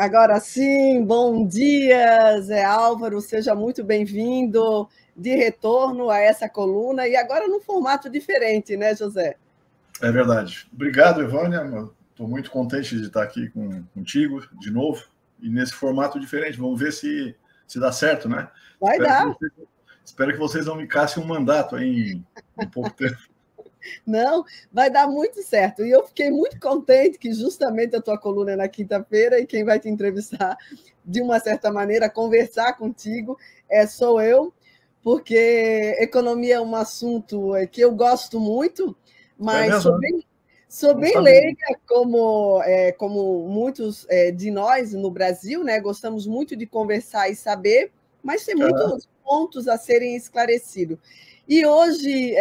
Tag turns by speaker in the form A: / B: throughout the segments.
A: Agora sim, bom dia, Zé Álvaro, seja muito bem-vindo de retorno a essa coluna, e agora num formato diferente, né, José?
B: É verdade. Obrigado, Evânia. Estou muito contente de estar aqui contigo de novo, e nesse formato diferente. Vamos ver se dá certo, né?
A: Vai dar.
B: Espero que vocês não me cassem um mandato aí em pouco tempo.
A: Não, vai dar muito certo. E eu fiquei muito contente que justamente a tua coluna é na quinta-feira e quem vai te entrevistar, de uma certa maneira, conversar contigo, sou eu, porque economia é um assunto que eu gosto muito, mas sou bem leiga, como muitos de nós no Brasil, né? Gostamos muito de conversar e saber, mas tem muitos pontos a serem esclarecidos. E hoje,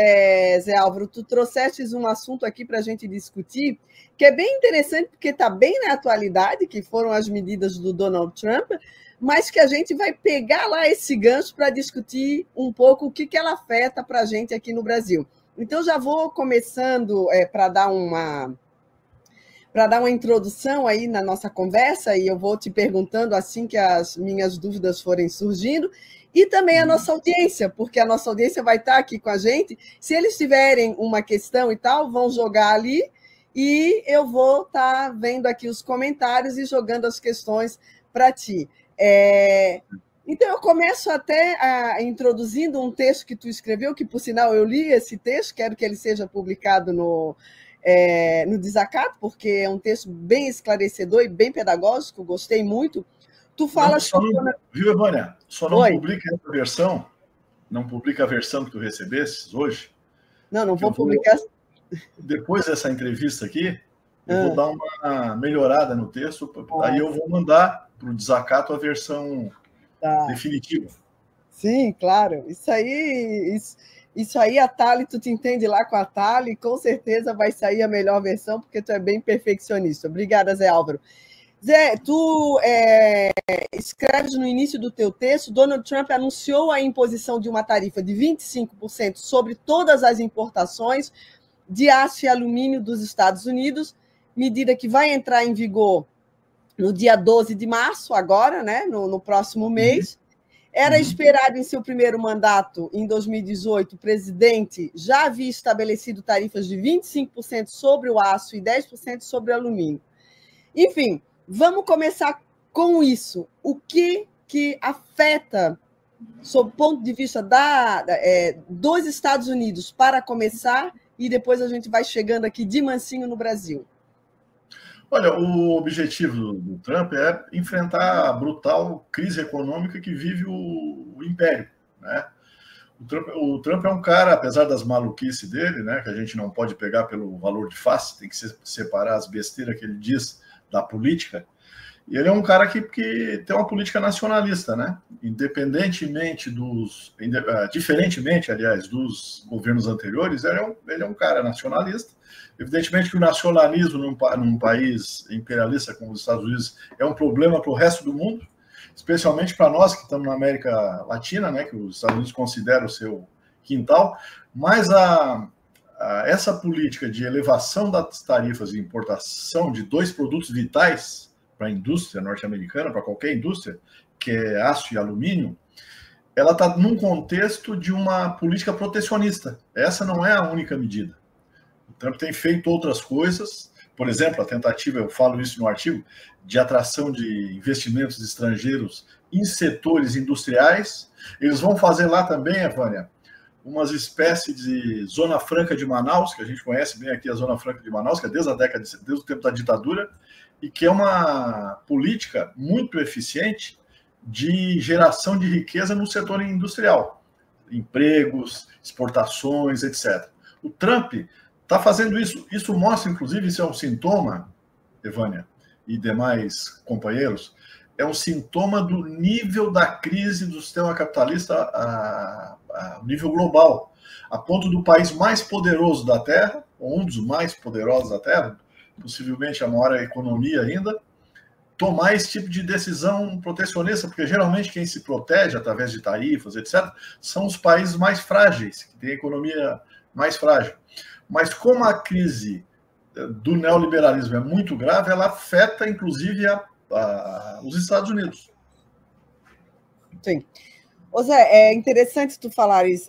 A: Zé Álvaro, tu trouxestes um assunto aqui para a gente discutir, que é bem interessante, porque está bem na atualidade, que foram as medidas do Donald Trump, mas que a gente vai pegar lá esse gancho para discutir um pouco o que ela afeta para a gente aqui no Brasil. Então, já vou começando para dar uma introdução aí na nossa conversa, e eu vou te perguntando assim que as minhas dúvidas forem surgindo, e também a nossa audiência, porque a nossa audiência vai estar aqui com a gente. Se eles tiverem uma questão e tal, vão jogar ali, e eu vou estar vendo aqui os comentários e jogando as questões para ti. Então, eu começo até introduzindo um texto que tu escreveu, que, por sinal, eu li esse texto, quero que ele seja publicado no Desacato, porque é um texto bem esclarecedor e bem pedagógico, gostei muito. Tu falas...
B: Viu, Evânia? Só não publica essa versão, não publica a versão que tu recebesses hoje.
A: Não vou publicar.
B: Depois dessa entrevista aqui, eu vou dar uma melhorada no texto, aí eu vou mandar para o Desacato a versão definitiva.
A: Sim, claro. Isso aí, a Thali, tu te entende lá com a Thali, com certeza vai sair a melhor versão, porque tu é bem perfeccionista. Obrigada, Zé Álvaro. Zé, tu escreves no início do teu texto, Donald Trump anunciou a imposição de uma tarifa de 25% sobre todas as importações de aço e alumínio dos Estados Unidos, medida que vai entrar em vigor no dia 12 de março, agora, né, no próximo mês. Era esperado em seu primeiro mandato, em 2018, o presidente já havia estabelecido tarifas de 25% sobre o aço e 10% sobre o alumínio. Enfim, vamos começar com isso. O que afeta, sob o ponto de vista dos Estados Unidos, para começar, e depois a gente vai chegando aqui de mansinho no Brasil?
B: Olha, o objetivo do Trump é enfrentar a brutal crise econômica que vive o império, né? O Trump é um cara, apesar das maluquices dele, né, que a gente não pode pegar pelo valor de face, tem que separar as besteiras que ele diz da política, e ele é um cara que tem uma política nacionalista, né? Diferentemente, aliás, dos governos anteriores, ele é um cara nacionalista. Evidentemente que o nacionalismo num país imperialista como os Estados Unidos é um problema para o resto do mundo, especialmente para nós que estamos na América Latina, né, que os Estados Unidos consideram o seu quintal, mas essa política de elevação das tarifas de importação de dois produtos vitais para a indústria norte-americana, para qualquer indústria, que é aço e alumínio, ela está num contexto de uma política protecionista. Essa não é a única medida. O Trump tem feito outras coisas, por exemplo, a tentativa, eu falo isso no artigo, de atração de investimentos estrangeiros em setores industriais. Eles vão fazer lá também, Evânia, umas espécies de Zona Franca de Manaus, que a gente conhece bem aqui a Zona Franca de Manaus, que é desde o tempo da ditadura, e que é uma política muito eficiente de geração de riqueza no setor industrial, empregos, exportações, etc. O Trump está fazendo isso. Isso mostra, inclusive, isso é um sintoma, Evânia e demais companheiros, é um sintoma do nível da crise do sistema capitalista a nível global, a ponto do país mais poderoso da Terra, ou um dos mais poderosos da Terra, possivelmente a maior economia ainda, tomar esse tipo de decisão protecionista, porque geralmente quem se protege através de tarifas, etc., são os países mais frágeis, que têm a economia mais frágil. Mas como a crise do neoliberalismo é muito grave, ela afeta, inclusive, os Estados Unidos.
A: Sim. Ô Zé, é interessante tu falares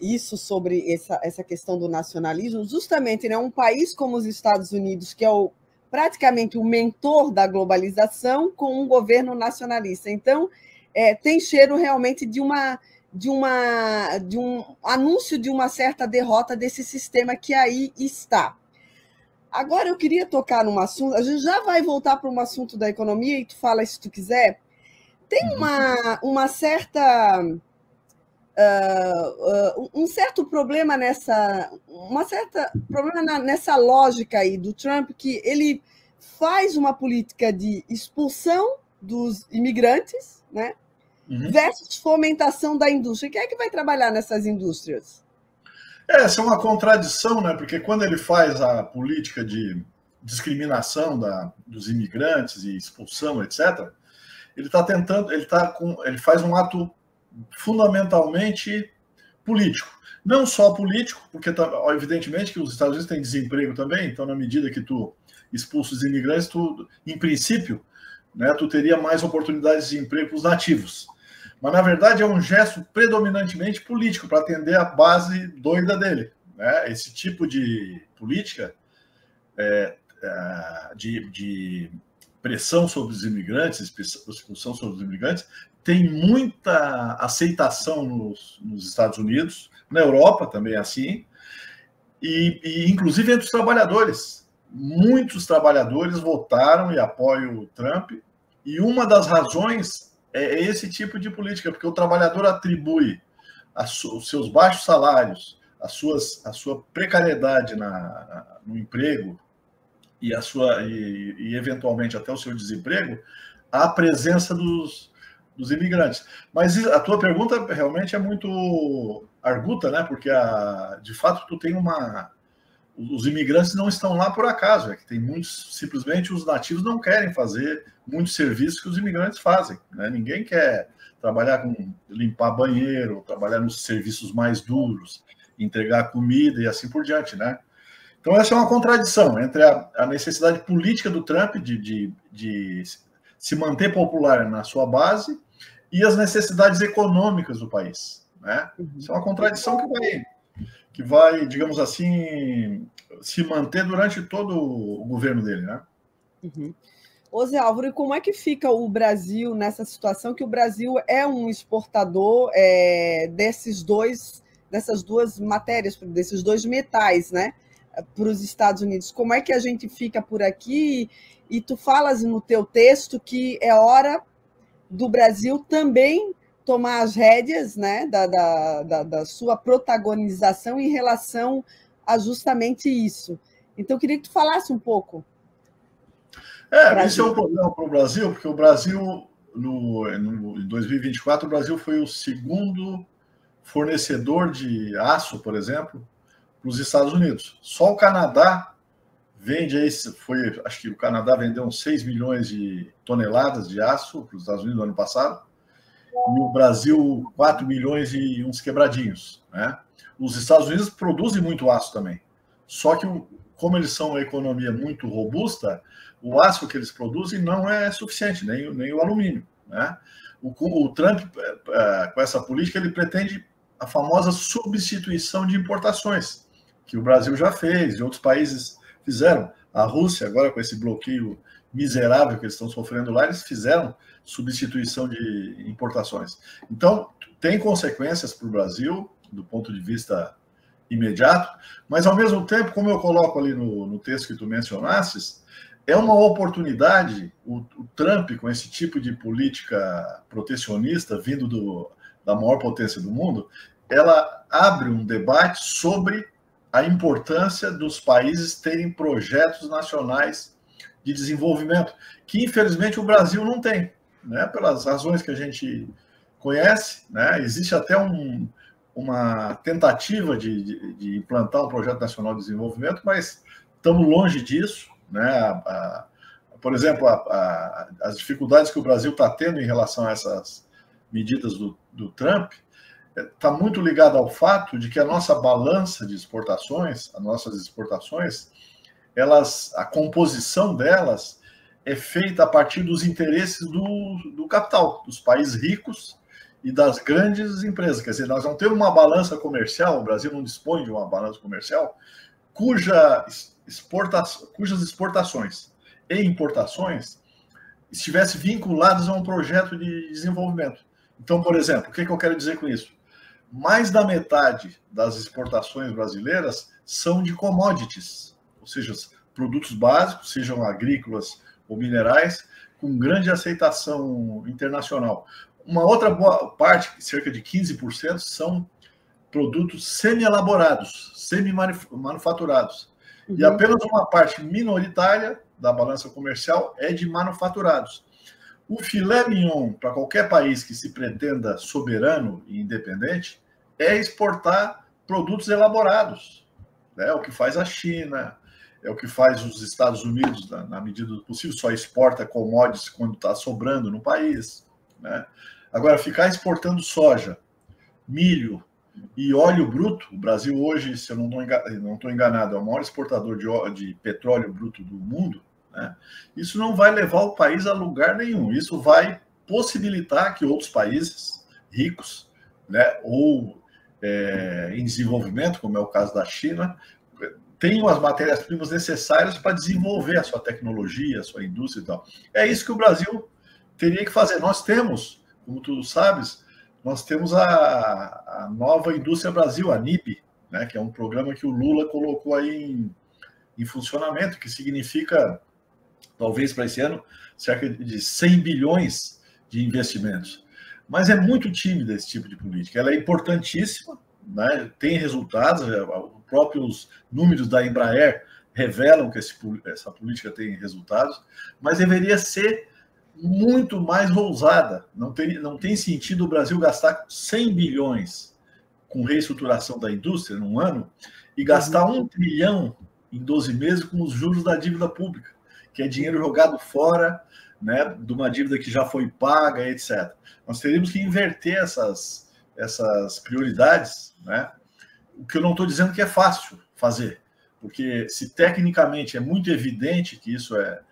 A: isso sobre essa questão do nacionalismo, justamente, né, um país como os Estados Unidos, que é praticamente o mentor da globalização, com um governo nacionalista. Então, tem cheiro realmente de um anúncio de uma certa derrota desse sistema que aí está. Agora, eu queria tocar num assunto, a gente já vai voltar para um assunto da economia, e tu fala se tu quiser. Tem uma certa um certo problema nessa lógica aí do Trump, que ele faz uma política de expulsão dos imigrantes, né, versus fomentação da indústria. Quem é que vai trabalhar nessas indústrias?
B: Essa é uma contradição, né? Porque quando ele faz a política de discriminação dos imigrantes e expulsão, etc., ele está tentando, ele faz um ato fundamentalmente político. Não só político, porque evidentemente que os Estados Unidos têm desemprego também, então na medida que tu expulsa os imigrantes, tu, em princípio, né, tu teria mais oportunidades de emprego para os nativos. Mas, na verdade, é um gesto predominantemente político para atender a base doida dele. Né? Esse tipo de política de pressão sobre os imigrantes, expulsão sobre os imigrantes, tem muita aceitação nos Estados Unidos, na Europa também é assim, e inclusive entre os trabalhadores. Muitos trabalhadores votaram e apoiam o Trump, e uma das razões é esse tipo de política, porque o trabalhador atribui os seus baixos salários, a sua precariedade no emprego e eventualmente até o seu desemprego à presença dos imigrantes. Mas a tua pergunta realmente é muito arguta, né? Porque de fato tu tem os imigrantes não estão lá por acaso, é que tem simplesmente os nativos não querem fazer muitos serviços que os imigrantes fazem, né? Ninguém quer trabalhar com limpar banheiro, trabalhar nos serviços mais duros, entregar comida e assim por diante, né? Então essa é uma contradição entre a necessidade política do Trump de se manter popular na sua base e as necessidades econômicas do país, né? Isso é uma contradição que vai, digamos assim, se manter durante todo o governo dele, né?
A: Ô Zé Álvaro, e como é que fica o Brasil nessa situação, que o Brasil é um exportador dessas duas matérias, desses dois metais, né, para os Estados Unidos? Como é que a gente fica por aqui? E tu falas no teu texto que é hora do Brasil também tomar as rédeas, né, da sua protagonização em relação a justamente isso. Então, eu queria que tu falasse um pouco.
B: Isso é um problema para o Brasil, porque o Brasil, em 2024, o Brasil foi o segundo fornecedor de aço, por exemplo, para os Estados Unidos. Só o Canadá vende aí, acho que o Canadá vendeu uns 6 milhões de toneladas de aço para os Estados Unidos no ano passado, e o Brasil 4 milhões e uns quebradinhos, né? Os Estados Unidos produzem muito aço também, só que como eles são uma economia muito robusta, o aço que eles produzem não é suficiente, nem o alumínio, né? O Trump, com essa política, ele pretende a famosa substituição de importações, que o Brasil já fez, e outros países fizeram. A Rússia, agora com esse bloqueio miserável que eles estão sofrendo lá, eles fizeram substituição de importações. Então, tem consequências para o Brasil, do ponto de vista imediato, mas, ao mesmo tempo, como eu coloco ali no texto que tu mencionasses, é uma oportunidade, o Trump, com esse tipo de política protecionista, vindo da maior potência do mundo, ela abre um debate sobre a importância dos países terem projetos nacionais de desenvolvimento, que, infelizmente, o Brasil não tem, né? Pelas razões que a gente conhece, né? Existe até uma tentativa de implantar um projeto nacional de desenvolvimento, mas estamos longe disso, né? Por exemplo, as dificuldades que o Brasil está tendo em relação a essas medidas do Trump está muito ligado ao fato de que a nossa balança de exportações, as nossas exportações, a composição delas é feita a partir dos interesses do capital, dos países ricos e das grandes empresas. Quer dizer, nós não temos uma balança comercial, o Brasil não dispõe de uma balança comercial, cujas exportações e importações estivessem vinculadas a um projeto de desenvolvimento. Então, por exemplo, o que eu quero dizer com isso? Mais da metade das exportações brasileiras são de commodities, ou seja, produtos básicos, sejam agrícolas ou minerais, com grande aceitação internacional. Uma outra boa parte, cerca de 15%, são produtos semi-elaborados, semi-manufaturados. E apenas uma parte minoritária da balança comercial é de manufaturados. O filé mignon, para qualquer país que se pretenda soberano e independente, é exportar produtos elaborados. É o que faz a China, é o que faz os Estados Unidos, na medida do possível, só exporta commodities quando está sobrando no país. Né? Agora, ficar exportando soja, milho e óleo bruto, o Brasil hoje, se eu não estou enganado, é o maior exportador de petróleo bruto do mundo, né? Isso não vai levar o país a lugar nenhum. Isso vai possibilitar que outros países ricos, né, ou em desenvolvimento, como é o caso da China, tenham as matérias-primas necessárias para desenvolver a sua tecnologia, a sua indústria e tal. É isso que o Brasil teria que fazer. Nós temos, como tu sabes, nós temos a nova Indústria Brasil, a NIB, né, que é um programa que o Lula colocou aí em funcionamento, que significa, talvez para esse ano, cerca de 100 bilhões de investimentos. Mas é muito tímida esse tipo de política. Ela é importantíssima, né, tem resultados, os próprios números da Embraer revelam que essa política tem resultados, mas deveria ser muito mais ousada. Não tem sentido o Brasil gastar 100 bilhões com reestruturação da indústria num ano e gastar 1 trilhão em 12 meses com os juros da dívida pública, que é dinheiro jogado fora, né, de uma dívida que já foi paga, etc. Nós teríamos que inverter essas prioridades, né? O que eu não estou dizendo que é fácil fazer, porque se tecnicamente é muito evidente que isso é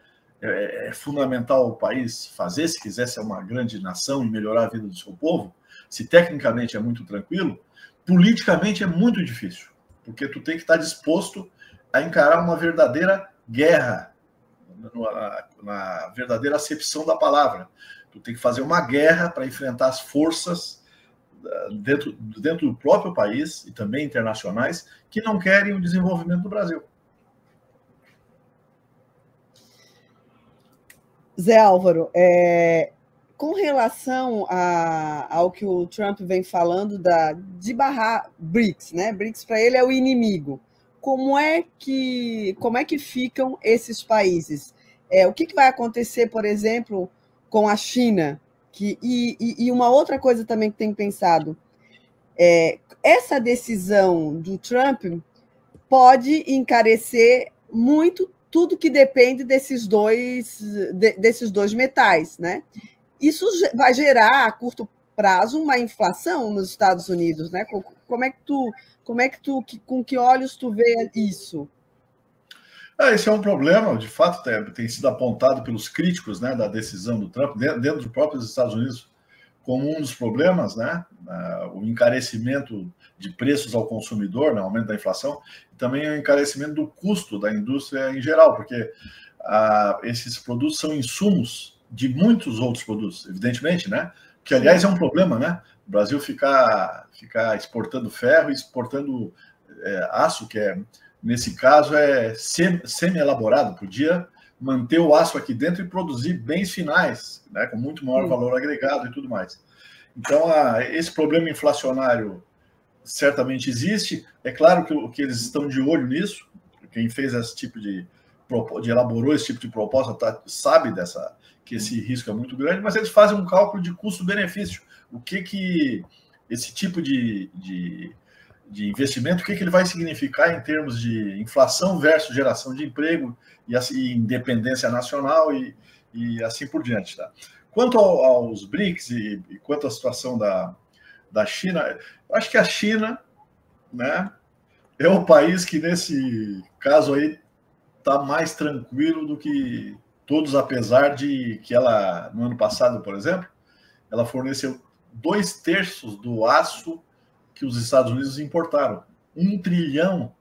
B: fundamental o país fazer, se quiser ser uma grande nação e melhorar a vida do seu povo, se tecnicamente é muito tranquilo, politicamente é muito difícil, porque tu tem que estar disposto a encarar uma verdadeira guerra, na verdadeira acepção da palavra. Tu tem que fazer uma guerra para enfrentar as forças dentro do próprio país e também internacionais que não querem o desenvolvimento do Brasil.
A: Zé Álvaro, com relação ao que o Trump vem falando de barrar BRICS, né? BRICS para ele é o inimigo. Como é que ficam esses países? O que vai acontecer, por exemplo, com a China? E uma outra coisa também que tem pensado, essa decisão do Trump pode encarecer muito tudo que depende desses dois metais, né? Isso vai gerar, a curto prazo, uma inflação nos Estados Unidos, né? Com que olhos tu vê isso?
B: Esse é um problema, de fato, tem sido apontado pelos críticos, né, da decisão do Trump, dentro dos próprios Estados Unidos, como um dos problemas, né, o encarecimento de preços ao consumidor, né, aumento da inflação, e também o encarecimento do custo da indústria em geral, porque esses produtos são insumos de muitos outros produtos, evidentemente, né, que, aliás, é um problema, né, o Brasil ficar exportando ferro e exportando aço, que nesse caso é semi-elaborado, podia manter o aço aqui dentro e produzir bens finais, né, com muito maior valor agregado e tudo mais. Então, esse problema inflacionário certamente existe. É claro que eles estão de olho nisso. Quem fez elaborou esse tipo de proposta sabe que esse risco é muito grande, mas eles fazem um cálculo de custo-benefício. O que esse tipo de investimento, o que ele vai significar em termos de inflação versus geração de emprego e independência nacional e assim por diante. Tá? Quanto aos BRICS e quanto à situação da China, acho que a China, né, o país que, nesse caso aí, está mais tranquilo do que Todos, apesar de que ela, no ano passado, por exemplo, ela forneceu 2/3 do aço que os Estados Unidos importaram. 1 trilhão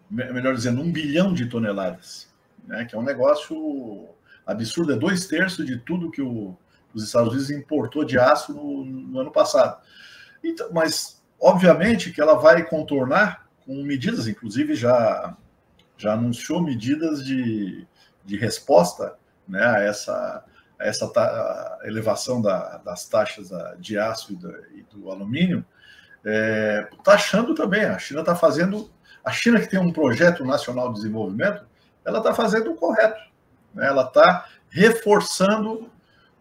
B: melhor dizendo, 1 bilhão de toneladas, né? Que é um negócio absurdo, é 2/3 de tudo que os Estados Unidos importou de aço no ano passado. Então, mas, obviamente, que ela vai contornar com medidas, inclusive já anunciou medidas de resposta, né, a essa elevação das taxas de aço e do alumínio, taxando também. A China está fazendo... A China, que tem um projeto nacional de desenvolvimento, ela está fazendo o correto, né? Ela está reforçando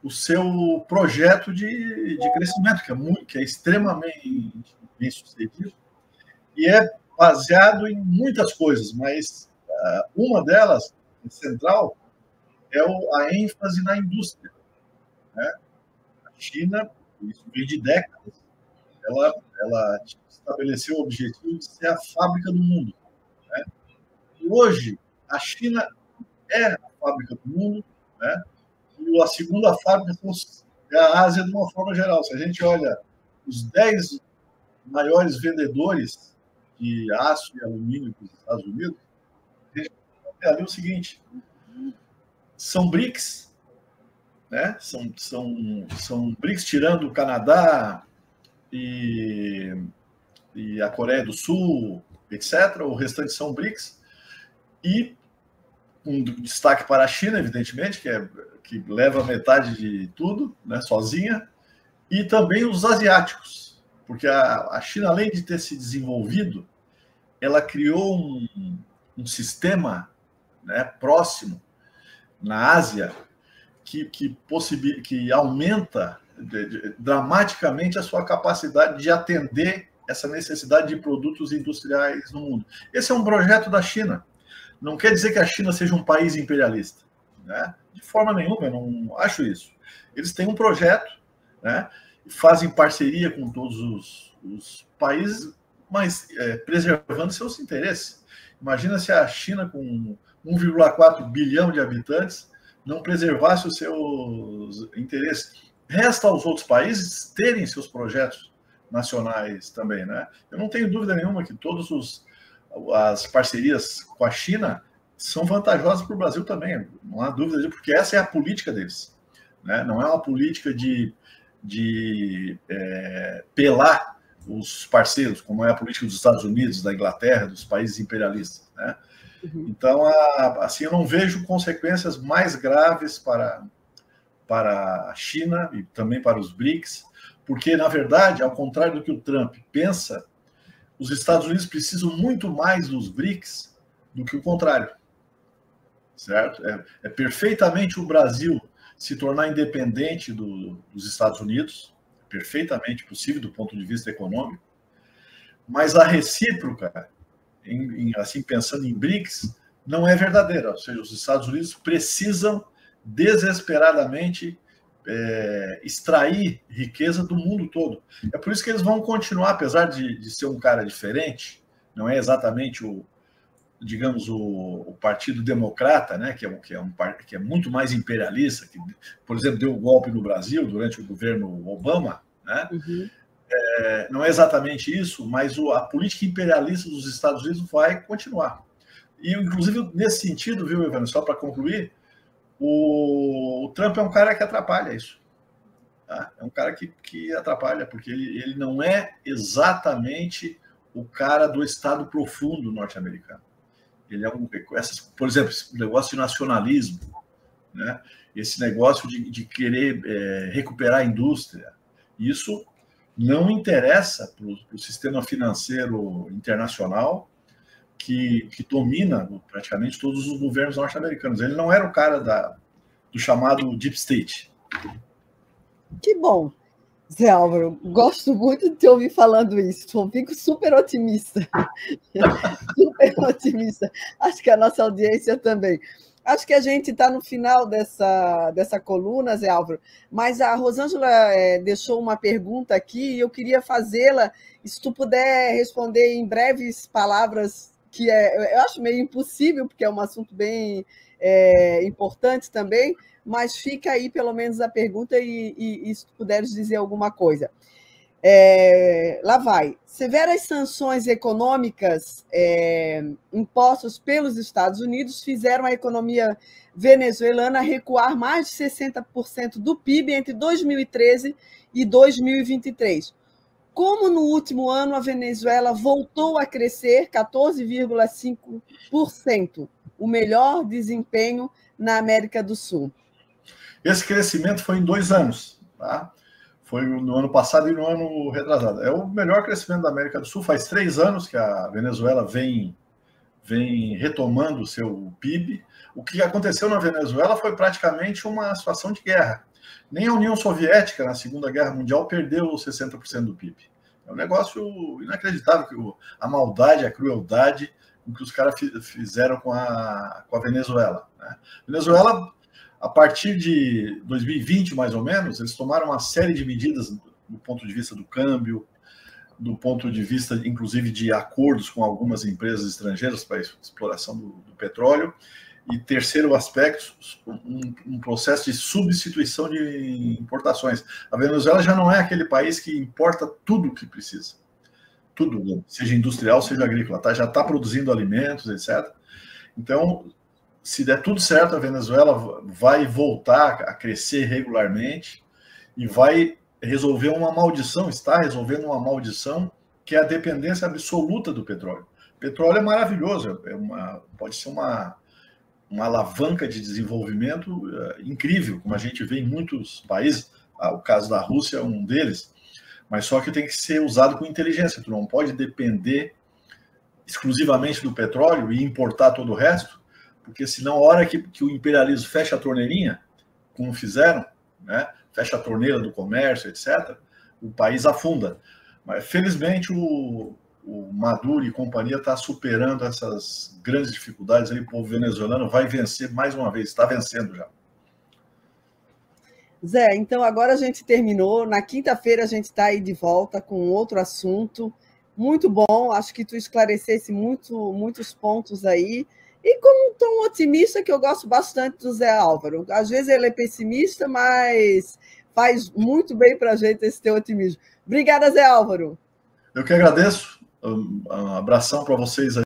B: o seu projeto de crescimento, que é extremamente bem sucedido, e é baseado em muitas coisas, mas uma delas, central, é a ênfase na indústria, né? A China, isso vem de décadas, ela estabeleceu o objetivo de ser a fábrica do mundo, né? E hoje, a China é a fábrica do mundo, né? E a segunda fábrica é a Ásia de uma forma geral. Se a gente olha os 10 maiores vendedores de aço e alumínio dos Estados Unidos, a gente vê ali o seguinte: são BRICS, né? São BRICS, tirando o Canadá e a Coreia do Sul, etc. O restante são BRICS. E um destaque para a China, evidentemente, que leva metade de tudo, né, sozinha, e também os asiáticos, porque a China, além de ter se desenvolvido, ela criou um sistema, né, próximo na Ásia que aumenta dramaticamente a sua capacidade de atender essa necessidade de produtos industriais no mundo. Esse é um projeto da China. Não quer dizer que a China seja um país imperialista, né? De forma nenhuma, eu não acho isso. Eles têm um projeto, né? Fazem parceria com todos os países, mas preservando seus interesses. Imagina se a China, com 1,4 bilhão de habitantes, não preservasse os seus interesses. Resta aos outros países terem seus projetos nacionais também, né? Eu não tenho dúvida nenhuma que as parcerias com a China são vantajosas para o Brasil também, não há dúvida disso, porque essa é a política deles, né? Não é uma política de pelar os parceiros, como é a política dos Estados Unidos, da Inglaterra, dos países imperialistas, né? Uhum. Então, assim, eu não vejo consequências mais graves para a China e também para os BRICS, porque, na verdade, ao contrário do que o Trump pensa, os Estados Unidos precisam muito mais dos BRICS do que o contrário, certo? É perfeitamente o Brasil se tornar independente dos Estados Unidos, perfeitamente possível do ponto de vista econômico, mas a recíproca, assim, pensando em BRICS, não é verdadeira. Ou seja, os Estados Unidos precisam desesperadamente extrair riqueza do mundo todo. É por isso que eles vão continuar, apesar de ser um cara diferente, não é exatamente digamos, o Partido Democrata, né, que é muito mais imperialista, que, por exemplo, deu um golpe no Brasil durante o governo Obama, né? Uhum. Não é exatamente isso, mas a política imperialista dos Estados Unidos vai continuar. E, inclusive, nesse sentido, viu, Evandro, só para concluir, o Trump é um cara que atrapalha isso. Tá? É um cara que atrapalha, porque ele não é exatamente o cara do Estado profundo norte-americano. Ele é por exemplo, esse negócio de nacionalismo, né? Esse negócio de querer recuperar a indústria. Isso não interessa para o sistema financeiro internacional que domina praticamente todos os governos norte-americanos. Ele não era o cara do chamado Deep State.
A: Que bom, Zé Álvaro. Gosto muito de te ouvir falando isso. Fico super otimista. Super otimista. Acho que a nossa audiência também. Acho que a gente está no final dessa coluna, Zé Álvaro, mas a Rosângela deixou uma pergunta aqui e eu queria fazê-la, se tu puder responder em breves palavras, que eu acho meio impossível, porque é um assunto bem importante também, mas fica aí pelo menos a pergunta e se tu puderes dizer alguma coisa. Lá vai. Severas sanções econômicas impostas pelos Estados Unidos fizeram a economia venezuelana recuar mais de 60% do PIB entre 2013 e 2023. Como no último ano a Venezuela voltou a crescer 14,5%, o melhor desempenho na América do Sul?
B: Esse crescimento foi em 2 anos, tá? Foi no ano passado e no ano retrasado. É o melhor crescimento da América do Sul. Faz 3 anos que a Venezuela vem retomando o seu PIB. O que aconteceu na Venezuela foi praticamente uma situação de guerra. Nem a União Soviética, na Segunda Guerra Mundial, perdeu 60% do PIB. É um negócio inacreditável, que a maldade, a crueldade que os caras fizeram com a Venezuela. Né? Venezuela, a partir de 2020, mais ou menos, eles tomaram uma série de medidas do ponto de vista do câmbio, do ponto de vista, inclusive, de acordos com algumas empresas estrangeiras para a exploração do petróleo. E terceiro aspecto, um processo de substituição de importações. A Venezuela já não é aquele país que importa tudo o que precisa. Tudo, seja industrial, seja agrícola. Tá? Já está produzindo alimentos, etc. Então, se der tudo certo, a Venezuela vai voltar a crescer regularmente e vai resolver uma maldição, está resolvendo uma maldição, que é a dependência absoluta do petróleo. O petróleo é maravilhoso, pode ser uma alavanca de desenvolvimento incrível, como a gente vê em muitos países, o caso da Rússia é um deles, mas só que tem que ser usado com inteligência, tu não pode depender exclusivamente do petróleo e importar todo o resto, porque senão a hora que o imperialismo fecha a torneirinha, como fizeram, né, fecha a torneira do comércio, etc., o país afunda. Mas, felizmente, o Maduro e companhia está superando essas grandes dificuldades aí, o povo venezuelano vai vencer mais uma vez, está vencendo já.
A: Zé, então agora a gente terminou, na quinta-feira a gente está aí de volta com outro assunto, muito bom, acho que tu esclarecesse muitos pontos aí, e com um tom otimista que eu gosto bastante do Zé Álvaro, às vezes ele é pessimista, mas faz muito bem para a gente esse teu otimismo. Obrigada, Zé Álvaro.
B: Eu que agradeço. Um abração para vocês aí.